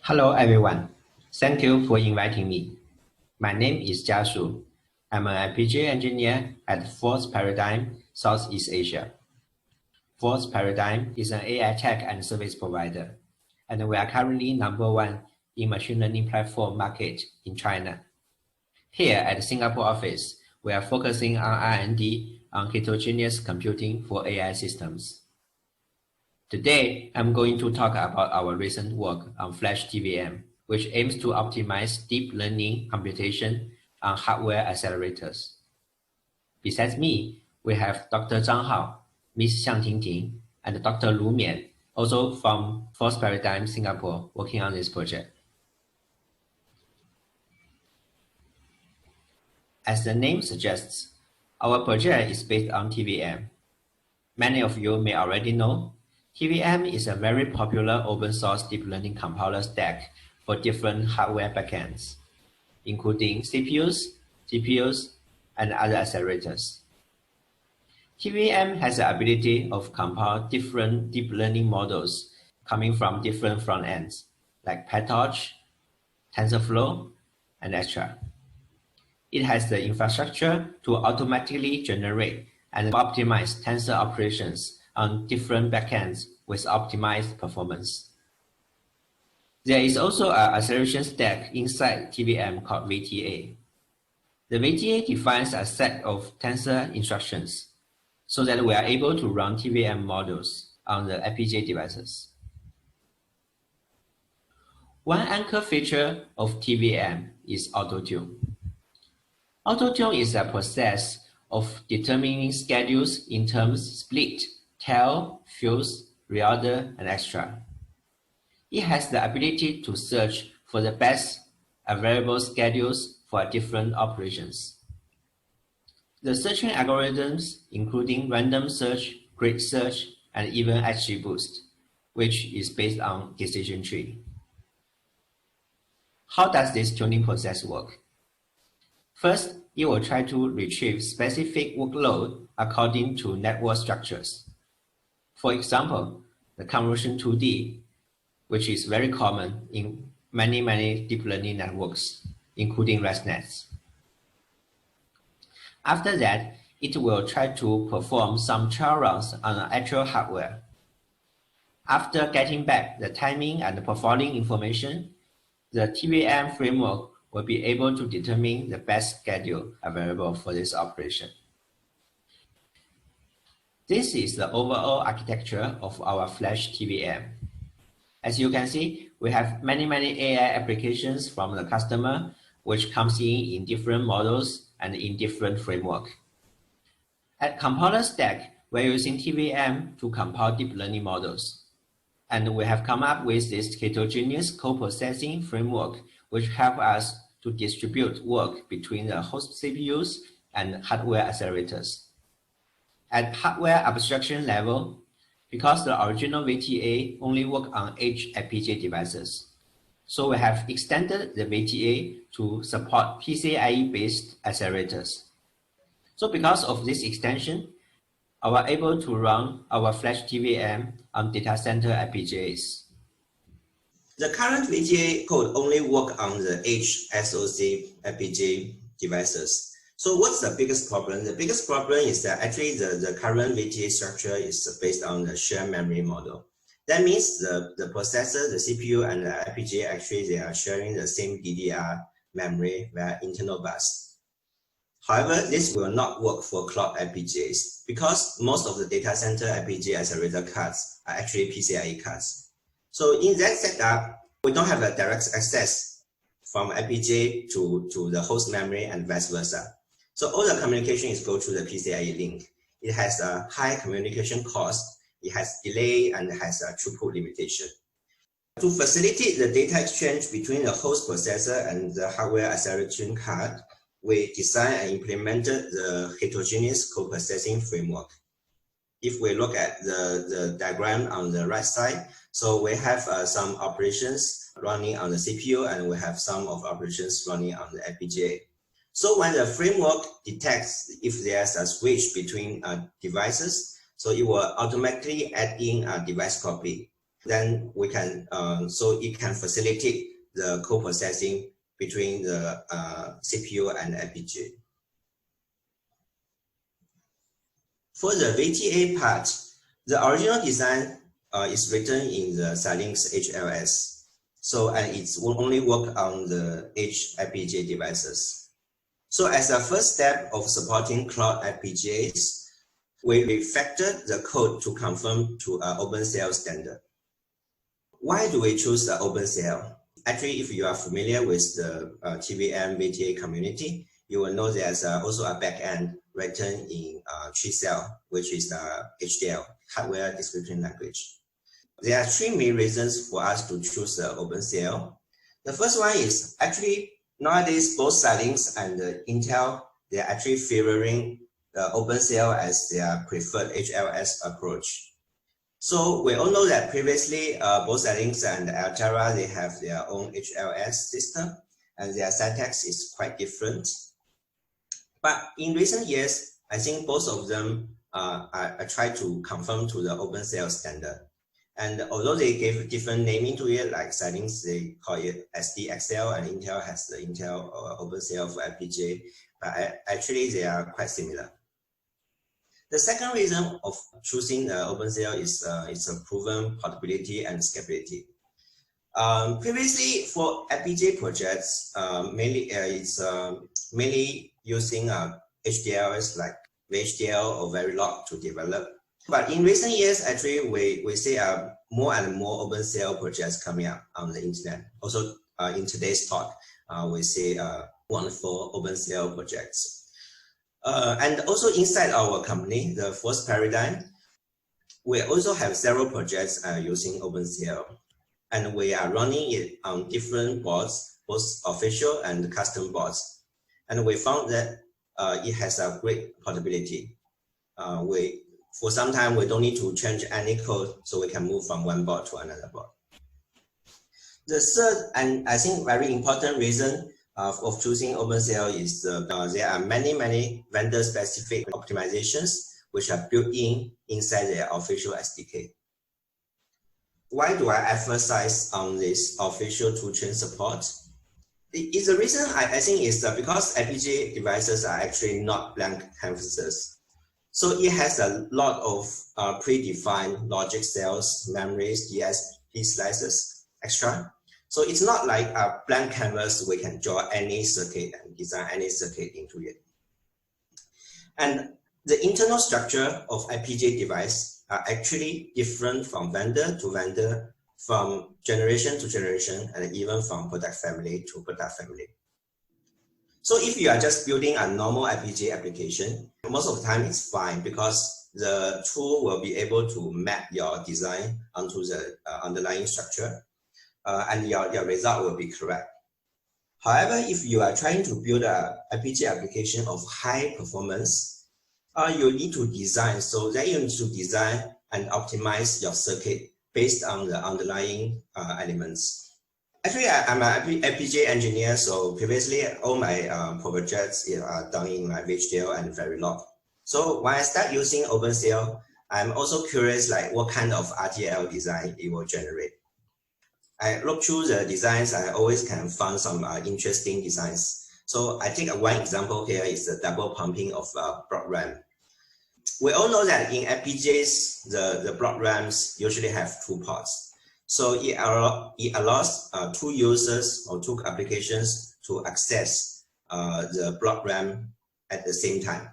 Hello everyone, thank you for inviting me. My name is Jia Shu. I'm an FPGA engineer at Force Paradigm, Southeast Asia. Force Paradigm is an AI tech and service provider, and we are currently #1 in machine learning platform market in China. Here at the Singapore office, we are focusing on R&D on heterogeneous computing for AI systems. Today, I'm going to talk about our recent work on FlashTVM, which aims to optimize deep learning computation on hardware accelerators. Besides me, we have Dr. Zhang Hao, Ms. Xiang Tingting, and Dr. Lu Mian, also from Force Paradigm Singapore, working on this project. As the name suggests, our project is based on TVM. Many of you may already know TVM is a very popular open-source deep learning compiler stack for different hardware backends, including CPUs, GPUs, and other accelerators. TVM has the ability of compile different deep learning models coming from different front ends, like PyTorch, TensorFlow, and etc. It has the infrastructure to automatically generate and optimize tensor operations on different backends with optimized performance. There is also an acceleration stack inside TVM called VTA. The VTA defines a set of tensor instructions so that we are able to run TVM models on the FPGA devices. One anchor feature of TVM is Autotune. Autotune is a process of determining schedules in terms split, tail, fuse, reorder, and extra. It has the ability to search for the best available schedules for different operations. The searching algorithms, including random search, grid search, and even XGBoost, which is based on decision tree. How does this tuning process work? First, it will try to retrieve specific workload according to network structures. For example, the convolution 2D, which is very common in many deep learning networks, including ResNets. After that, it will try to perform some trial runs on the actual hardware. After getting back the timing and the performing information, the TVM framework will be able to determine the best schedule available for this operation. This is the overall architecture of our FlashTVM. As you can see, we have many AI applications from the customer, which comes in different models and in different framework. At compiler stack, we're using TVM to compile deep learning models. And we have come up with this heterogeneous co-processing framework, which help us to distribute work between the host CPUs and hardware accelerators. At hardware abstraction level, because the original VTA only work on edge FPGA devices, so we have extended the VTA to support PCIe-based accelerators. So because of this extension, we are able to run our FlashTVM on datacenter FPGAs. The current VTA code only work on the Edge SoC FPGA devices. So what's the biggest problem? The biggest problem is that actually the current VTA structure is based on the shared memory model. That means the processor, the CPU, and the FPGA actually they are sharing the same DDR memory via internal bus. However, this will not work for cloud FPGAs because most of the data center FPGA accelerator cards are actually PCIe cards. So in that setup, we don't have a direct access from FPGA to the host memory and vice versa. So all the communication is go through the PCIe link. It has a high communication cost, it has delay, and it has a throughput limitation. To facilitate the data exchange between the host processor and the hardware acceleration card, we designed and implemented the heterogeneous co-processing framework. If we look at the diagram on the right side, so we have some operations running on the CPU and we have some of operations running on the FPGA. So when the framework detects if there's a switch between devices, so it will automatically add in a device copy. then we can, so it can facilitate the co-processing between the CPU and FPGA. For the VTA part, the original design is written in the Xilinx Edge So, and it will only work on the Edge FPGA devices. So as a first step of supporting cloud FPGAs, we refactored the code to conform to an OpenCL standard. Why do we choose the OpenCL? Actually, if you are familiar with the TVM-VTA community, you will know there's also a backend written in TreeCell, which is the HDL, Hardware Description Language. There are three main reasons for us to choose the OpenCL. The first one is actually nowadays both Xilinx and Intel, they're actually favoring the OpenCL as their preferred HLS approach. So we all know that previously both Xilinx and Altera, they have their own HLS system and their syntax is quite different. But in recent years, I think both of them are trying to conform to the OpenCL standard. And although they gave different naming to it, like Xilinx, they call it SDXL, and Intel has the Intel OpenCL for FPGA, but actually they are quite similar. The second reason of choosing OpenCL is its proven portability and scalability. Previously, for FPGA projects, it's mainly using HDLs like VHDL or Verilog to develop. But in recent years, actually, we see more and more OpenCL projects coming up on the internet. Also, in today's talk, we see wonderful OpenCL projects. And also inside our company, the Force Paradigm, we also have several projects using OpenCL. And we are running it on different boards, both official and custom boards. And we found that it has a great portability. For some time, we don't need to change any code, so we can move from one board to another board. The third, and I think very important reason of choosing OpenCL is there are many vendor-specific optimizations which are built inside their official SDK. Why do I emphasize on this official toolchain support? The reason I think is because FPGA devices are actually not blank canvases. So it has a lot of predefined logic cells, memories, DSP slices, extra. So it's not like a blank canvas we can draw any circuit and design any circuit into it. And the internal structure of FPGA device are actually different from vendor to vendor, from generation to generation, and even from product family to product family. So if you are just building a normal FPGA application, most of the time it's fine because the tool will be able to map your design onto the underlying structure and your result will be correct. However, if you are trying to build an FPGA application of high performance, you need to design. So then you need to design and optimize your circuit based on the underlying elements. Actually, I'm an FPGA engineer, so previously all my projects are done in my VHDL and Verilog. So when I start using OpenCL, I'm also curious like what kind of RTL design it will generate. I look through the designs, I always can find some interesting designs. So I think one example here is the double pumping of block RAM. We all know that in FPGAs, the block RAMs usually have two ports. So it allows two users or two applications to access the block RAM at the same time.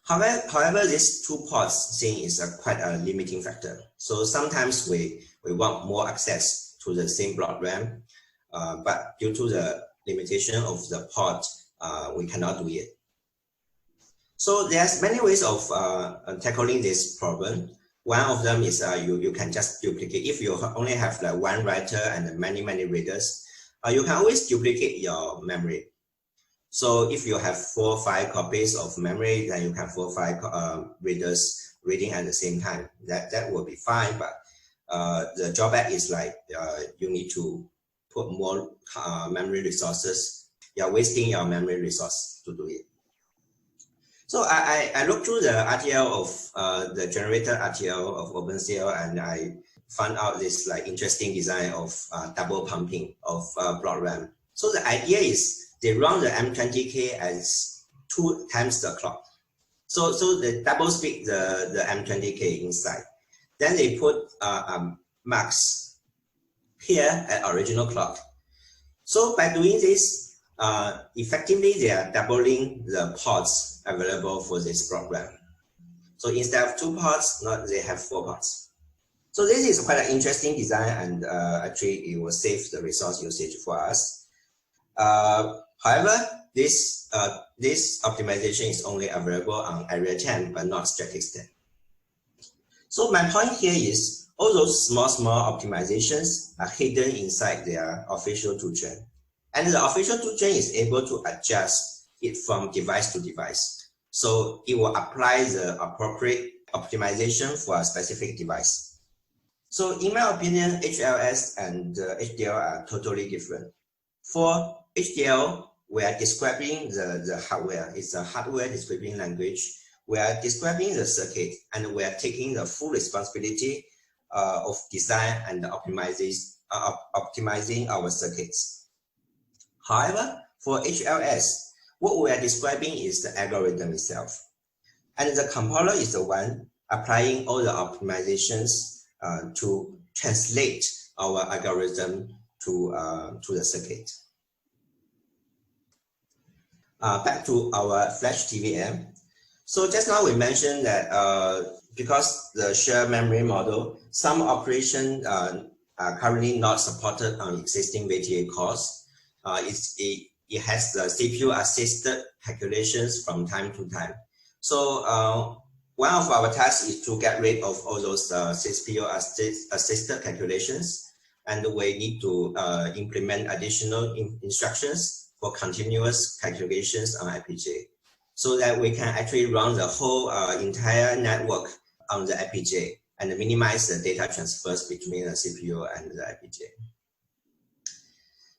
However, this two ports thing is quite a limiting factor. So sometimes we want more access to the same block RAM, but due to the limitation of the port, we cannot do it. So there's many ways of tackling this problem. One of them is you can just duplicate. If you only have like one writer and many readers, you can always duplicate your memory. So if you have 4 or 5 copies of memory, then you can 4 or 5 readers reading at the same time. That will be fine, but the drawback is like you need to put more memory resources. You're wasting your memory resource to do it. So I looked through the RTL of the generated RTL of OpenCL, and I found out this like interesting design of double pumping of block RAM. So the idea is they run the M20K as 2 times the clock. So they double speed the M20K inside. Then they put max here at original clock. So by doing this, effectively they are doubling the ports available for this program. So instead of 2 ports, now they have 4 ports. So this is quite an interesting design, and actually it will save the resource usage for us. However, this optimization is only available on Area 10, but not static state. So my point here is all those small optimizations are hidden inside their official toolchain. And the official toolchain is able to adjust it from device to device. So it will apply the appropriate optimization for a specific device. So in my opinion, HLS and HDL are totally different. For HDL, we are describing the hardware. It's a hardware describing language. We are describing the circuit, and we are taking the full responsibility of design and optimizing our circuits. However, for HLS, what we are describing is the algorithm itself. And the compiler is the one applying all the optimizations to translate our algorithm to the circuit. Back to our FlashTVM. So just now we mentioned that because the shared memory model, some operations are currently not supported on existing VTA cores. It has the CPU assisted calculations from time to time. So one of our tasks is to get rid of all those CPU assisted calculations, and we need to implement additional instructions for continuous calculations on FPGA, so that we can actually run the whole entire network on the FPGA and minimize the data transfers between the CPU and the FPGA.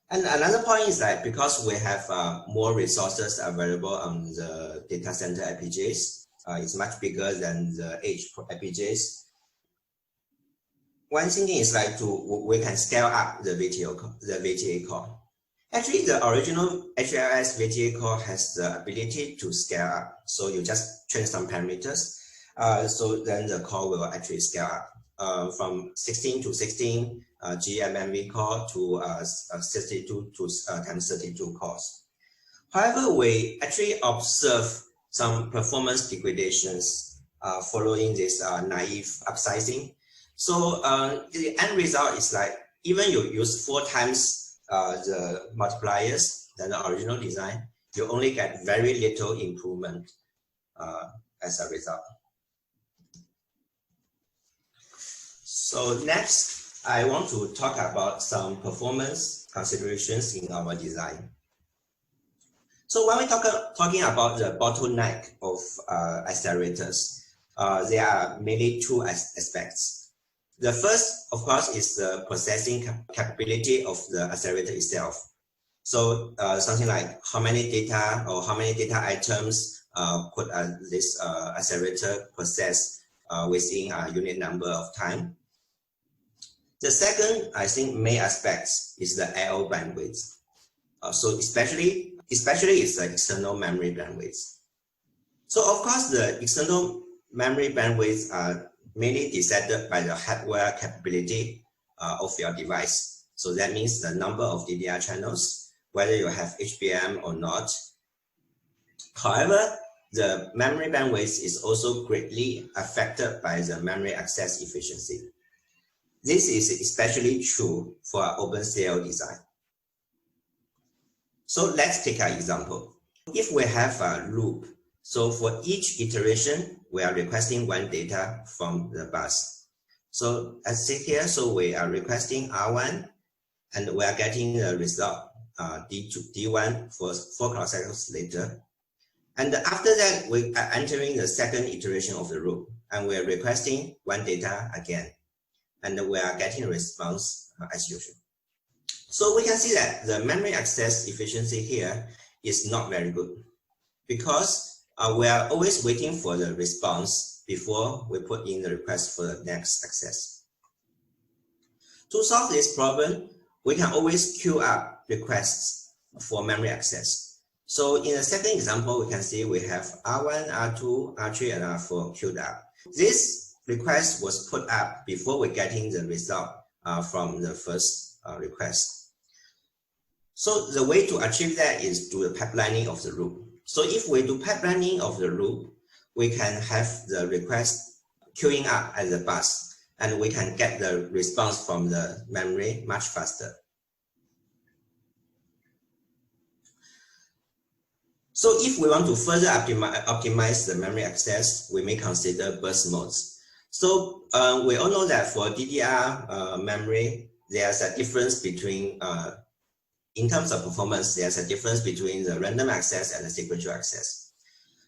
And another point is that because we have more resources available on the data center FPGAs, it's much bigger than the edge FPGAs. One thing is like we can scale up the VTA core. Actually, the original HLS VTA core has the ability to scale up. So you just change some parameters. So then the core will actually scale up from 16 to 16 GMMV core to 62 to times 32 cores. However, we actually observe some performance degradations following this naive upsizing. So the end result is like even you use 4 times the multipliers than the original design, you only get very little improvement as a result. So next, I want to talk about some performance considerations in our design. So when we talking about the bottleneck of accelerators, there are mainly 2 aspects. The first, of course, is the processing capability of the accelerator itself. So something like how many data or how many data items could this accelerator process within a unit number of time. The second, I think, main aspect is the I/O bandwidth. So especially it's the external memory bandwidth. So of course, the external memory bandwidth are mainly decided by the hardware capability of your device. So that means the number of DDR channels, whether you have HBM or not. However, the memory bandwidth is also greatly affected by the memory access efficiency. This is especially true for our OpenCL design. So let's take an example. If we have a loop, so for each iteration, we are requesting 1 data from the bus. So as see here, so we are requesting R1, and we are getting the result D1 for 4 clock cycles later. And after that, we are entering the second iteration of the loop, and we are requesting 1 data again, and we are getting a response as usual. So we can see that the memory access efficiency here is not very good, because we are always waiting for the response before we put in the request for the next access. To solve this problem, we can always queue up requests for memory access. So in the second example, we can see we have R1, R2, R3, and R4 queued up. This request was put up before we getting the result from the first request. So the way to achieve that is do the pipelining of the loop. So if we do pipelining of the loop, we can have the request queuing up at the bus, and we can get the response from the memory much faster. So if we want to further optimize the memory access, we may consider burst modes. So we all know that for DDR memory, there's a difference between, in terms of performance, there's a difference between the random access and the sequential access.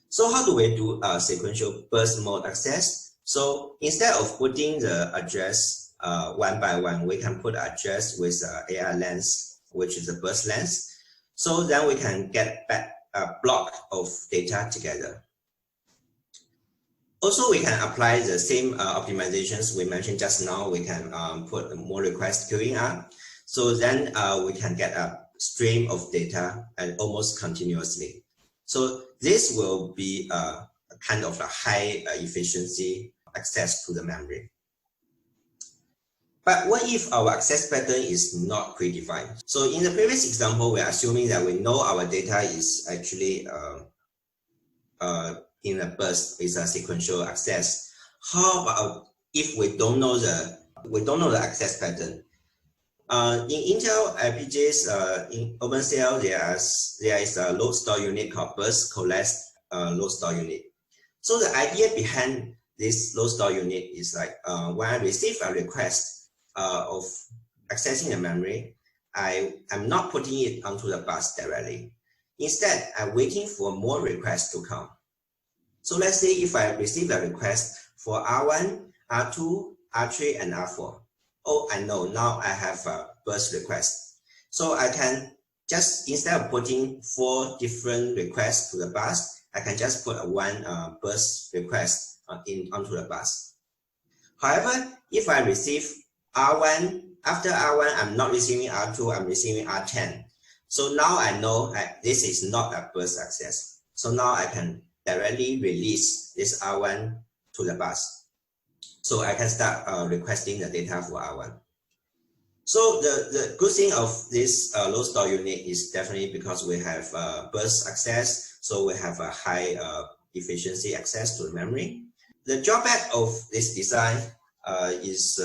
So how do we do sequential burst mode access? So instead of putting the address one by one, we can put address with AR length, which is the burst length. So then we can get back a block of data together. Also, we can apply the same optimizations we mentioned just now. We can put more requests queuing up. So then we can get a stream of data and almost continuously. So this will be a kind of a high efficiency access to the memory. But what if our access pattern is not predefined? So in the previous example, we're assuming that we know our data is actually in a burst, is a sequential access. How about if we don't know the access pattern? In Intel FPGAs, in OpenCL, there is a load store unit called burst collapsed load store unit. So the idea behind this load store unit is like when I receive a request of accessing the memory, I am not putting it onto the bus directly. Instead, I'm waiting for more requests to come. So let's say if I receive a request for R1, R2, R3, and R4. Oh, I know, now I have a burst request. So I can just, instead of putting 4 different requests to the bus, I can just put one burst request onto the bus. However, if I receive R1, after R1, I'm not receiving R2, I'm receiving R10. So now I know this is not a burst access. So now I can directly release this R1 to the bus. So I can start requesting the data for R1. So the good thing of this load store unit is definitely because we have burst access, so we have a high efficiency access to the memory. The drawback of this design is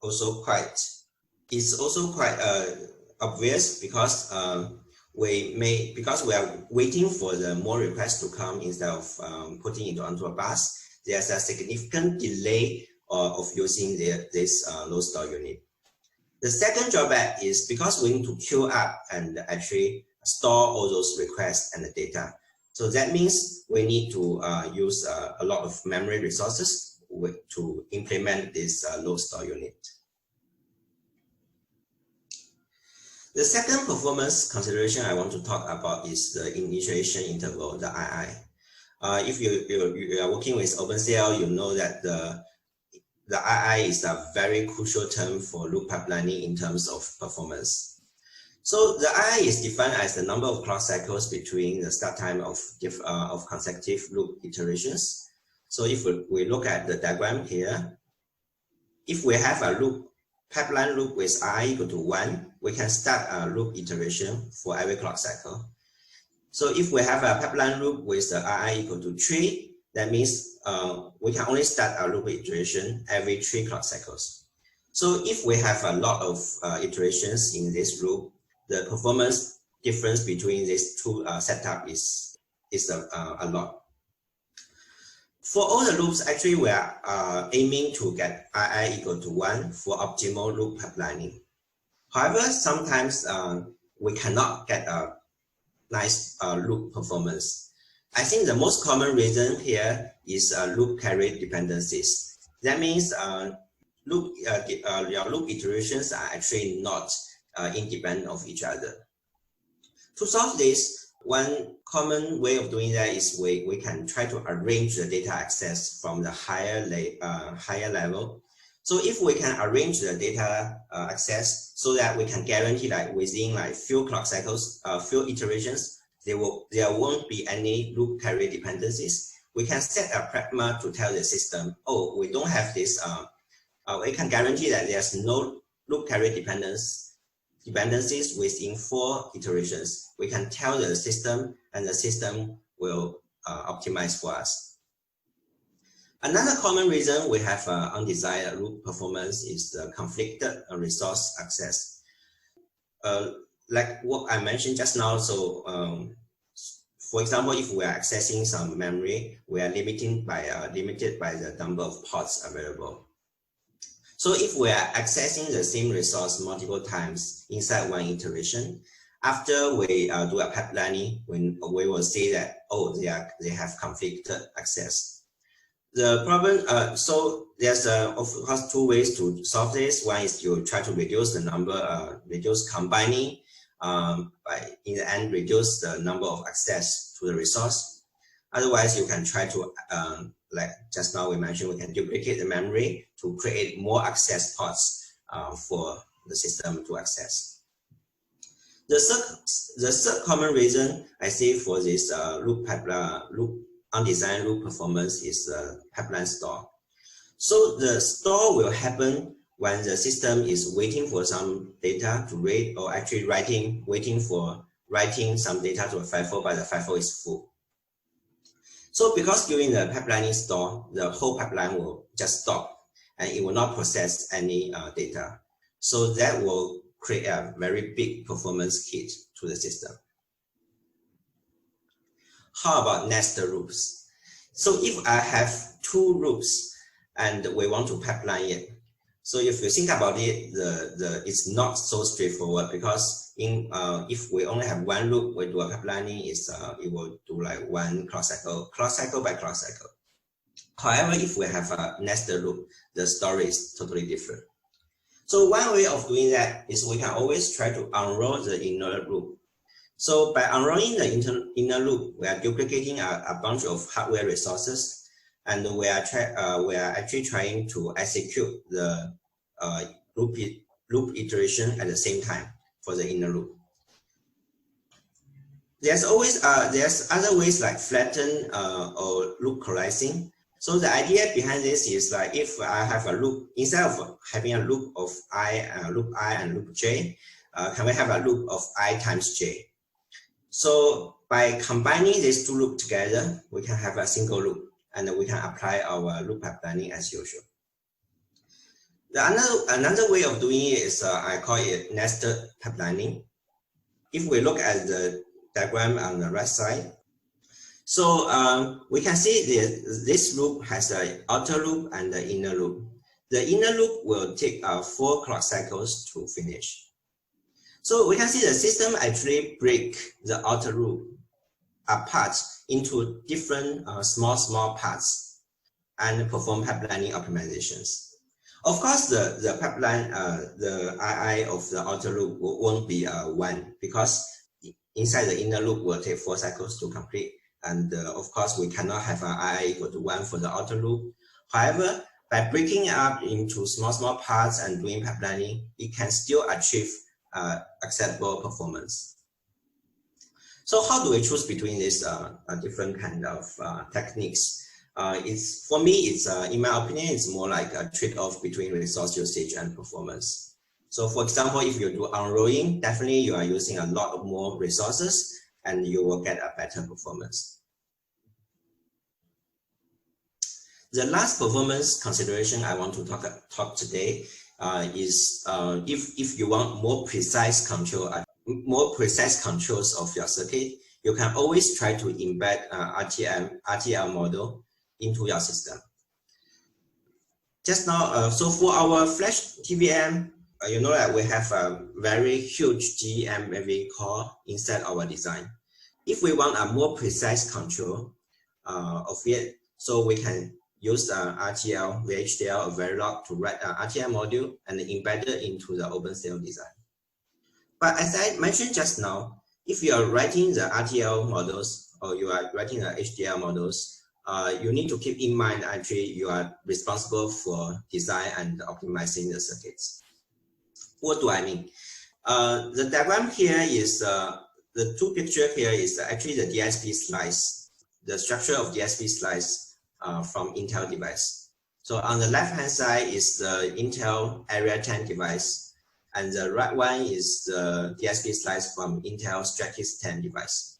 also quite obvious because we are waiting for the more requests to come instead of putting it onto a bus. There's a significant delay of using this load store unit. The second drawback is because we need to queue up and actually store all those requests and the data. So that means we need to use a lot of memory resources to implement this load store unit. The second performance consideration I want to talk about is the initiation interval, the II. If you are working with OpenCL, you know that the II is a very crucial term for loop pipelining in terms of performance. So the II is defined as the number of clock cycles between the start time of consecutive loop iterations. So if we look at the diagram here, if we have a pipeline loop with II equal to 1, we can start a loop iteration for every clock cycle. So if we have a pipeline loop with the II equal to 3, that means we can only start a loop iteration every 3 clock cycles. So if we have a lot of iterations in this loop, the performance difference between these two setups is a lot. For all the loops, actually, we are aiming to get II equal to 1 for optimal loop pipelining. However, sometimes we cannot get a nice loop performance. I think the most common reason here is loop carry dependencies. That means your loop iterations are actually not independent of each other. To solve this, one common way of doing that is we can try to arrange the data access from the higher level. So if we can arrange the data access so that we can guarantee like within like few clock cycles, few iterations, there won't be any loop carrier dependencies. We can set a pragma to tell the system, oh, we don't have this. We can guarantee that there's no loop carrier dependencies within 4 iterations. We can tell the system, and the system will optimize for us. Another common reason we have undesired loop performance is the conflicted resource access. Like what I mentioned just now, so for example, if we are accessing some memory, we are limited by the number of ports available. So if we are accessing the same resource multiple times inside one iteration, after we do a pipelining, we will see that, oh, they have conflicted access. The problem, so there's of course 2 ways to solve this. One is you try to reduce the number, reduce combining, by in the end reduce the number of access to the resource. Otherwise, you can try to, like just now we mentioned, we can duplicate the memory to create more access ports for the system to access. The third common reason I see for this undesigned loop performance is the pipeline store. So the store will happen when the system is waiting for some data to read, or actually waiting for writing some data to a FIFO, but the FIFO is full. So because during the pipelining store, the whole pipeline will just stop and it will not process any data. So that will create a very big performance hit to the system. How about nested loops? So if I have 2 loops and we want to pipeline it, so if you think about it, it's not so straightforward, because if we only have 1 loop, we do a pipelining, it will do like 1 clock cycle by clock cycle. However, if we have a nested loop, the story is totally different. So one way of doing that is we can always try to unroll the inner loop. So by unrolling the inner loop, we are duplicating a bunch of hardware resources, and we are actually trying to execute the loop iteration at the same time for the inner loop. There's other ways like flatten or loop coalescing. So the idea behind this is like, if I have a loop, instead of having a loop of loop I and loop j, can we have a loop of I times j? So by combining these 2 loops together, we can have a single loop, and we can apply our loop pipelining as usual. Another way of doing it is I call it nested pipelining. If we look at the diagram on the right side, so we can see this loop has an outer loop and the inner loop. The inner loop will take 4 clock cycles to finish. So we can see the system actually break the outer loop apart into different small parts and perform pipelining optimizations. Of course, the pipeline, the II of the outer loop won't be 1, because inside the inner loop will take 4 cycles to complete. And of course, we cannot have an II equal to 1 for the outer loop. However, by breaking it up into small parts and doing pipelining, it can still achieve acceptable performance. So how do we choose between these different kind of techniques? For me, in my opinion, it's more like a trade-off between resource usage and performance. So for example, if you do unrolling, definitely you are using a lot more resources and you will get a better performance. The last performance consideration I want to talk today is if you want more precise controls of your circuit, you can always try to embed RTL model into your system. Just now, so for our FlashTVM, you know that we have a very huge GMAV core inside our design. If we want a more precise control of it, so we can use RTL, VHDL, or Verilog to write an RTL module and embed it into the OpenCL design. But as I mentioned just now, if you are writing the RTL models or you are writing the HDL models, you need to keep in mind actually you are responsible for design and optimizing the circuits. What do I mean? The diagram here is, the two picture here is actually the DSP slice, the structure of DSP slice from Intel device. So on the left hand side is the Intel Area 10 device, and the right one is the DSP slice from Intel Stratis 10 device.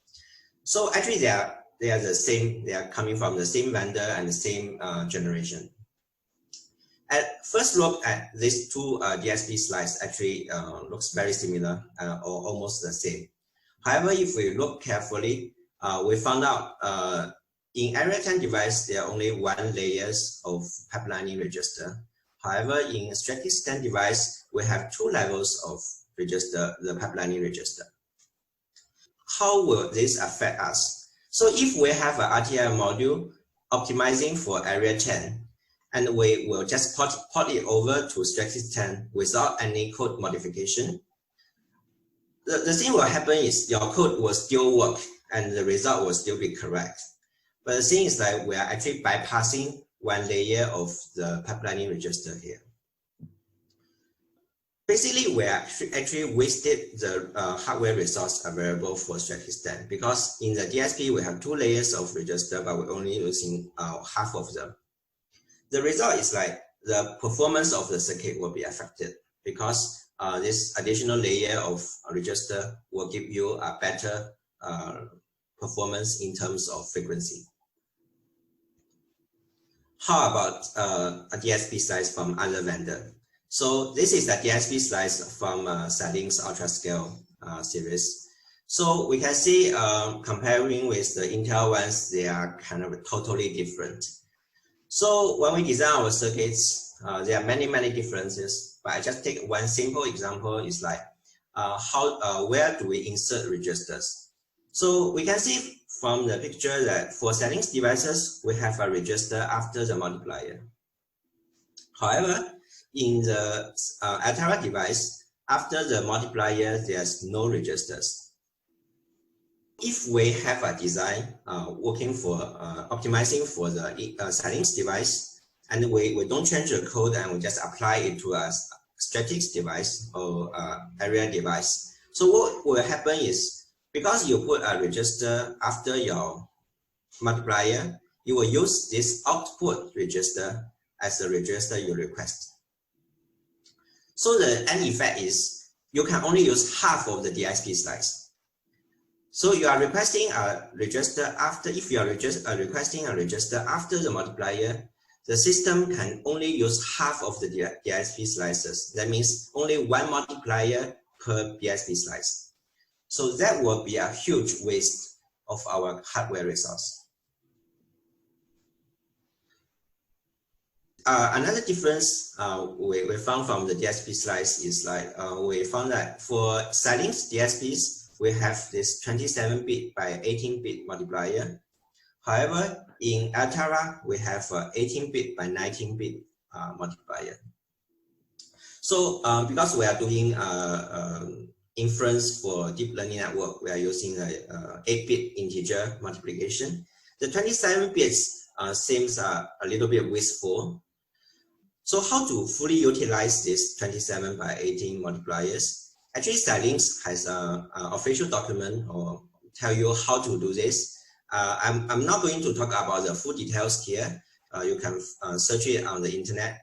So actually they are the same, they are coming from the same vendor and the same generation. At first look at these two DSP slices actually looks very similar or almost the same. However, if we look carefully, we found out in Area 10 device, there are only one layers of pipelining register. However, in Stratis 10 device, we have two levels of register, the pipelining register. How will this affect us? So if we have an RDI module optimizing for Area 10, and we will just port it over to Stratis 10 without any code modification, the thing will happen is your code will still work and the result will still be correct. But the thing is that we are actually bypassing one layer of the pipelining register here. Basically, we actually wasted the hardware resource available for Stratis 10 because in the DSP we have two layers of register, but we're only using half of them. The result is like the performance of the circuit will be affected because this additional layer of register will give you a better performance in terms of frequency. How about a DSP slice from other vendor? So this is the DSP slice from Xilinx UltraScale series. So we can see comparing with the Intel ones, they are kind of totally different. So when we design our circuits, there are many differences, but I just take one simple example is like where do we insert registers? So we can see from the picture that for Xilinx devices, we have a register after the multiplier. However, in the Altera device, after the multiplier, there's no registers. If we have a design working for optimizing for the Xilinx device, and we don't change the code and we just apply it to a Stratis device or area device. So what will happen is, because you put a register after your multiplier, you will use this output register as the register you request. So the end effect is you can only use half of the DSP slice. So you are requesting a register after, if you are requesting a register after the multiplier, the system can only use half of the DSP slices. That means only one multiplier per DSP slice. So that will be a huge waste of our hardware resource. Another difference we found from the DSP slice is like we found that for Xilinx DSPs, we have this 27-bit by 18-bit multiplier. However, in Altera, we have 18-bit by 19-bit multiplier. So because we are doing inference for deep learning network, we are using a 8-bit integer multiplication. The 27 bits seems a little bit wasteful. So how to fully utilize this 27 by 18 multipliers? Actually, Xilinx has an official document or tell you how to do this. I'm not going to talk about the full details here. You can search it on the internet.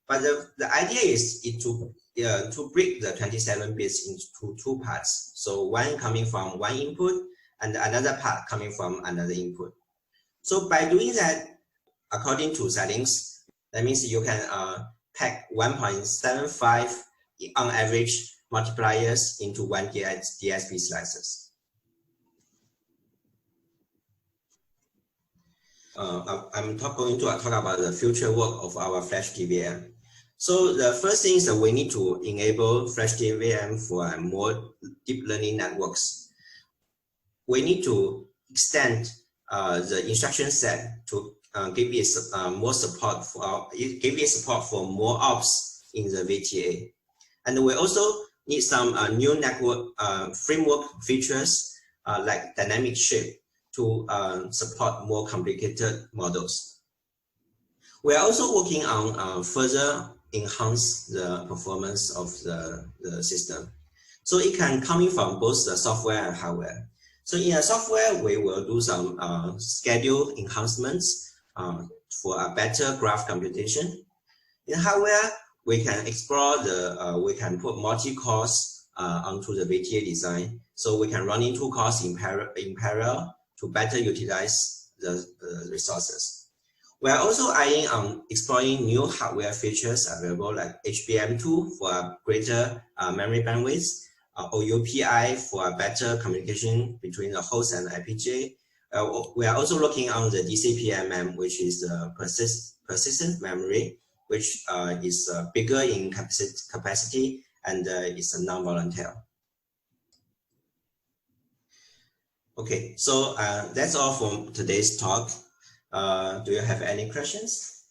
But the idea is to break the 27 bits into two parts. So one coming from one input and another part coming from another input. So by doing that, according to Xilinx, that means you can pack 1.75 on average multipliers into one DSP slices. I'm going to talk about the future work of our FlashTVM. So the first thing is that we need to enable FlashTVM for more deep learning networks. We need to extend the instruction set to give it more support for more ops in the VTA. And we also need some new network framework features like dynamic shape to support more complicated models. We are also working on further enhance the performance of the system. So it can come from both the software and hardware. So in the software, we will do some schedule enhancements for a better graph computation. In hardware, we can explore we can put multi-cores onto the VTA design. So we can run in 2 cores in parallel to better utilize the resources. We are also eyeing on exploring new hardware features available like HBM2 for greater memory bandwidth, OUPI for a better communication between the host and the FPGA. We are also looking on the DCP-MM, which is persistent memory, which is bigger in capacity and is non-volatile. Okay, so that's all for today's talk. Do you have any questions?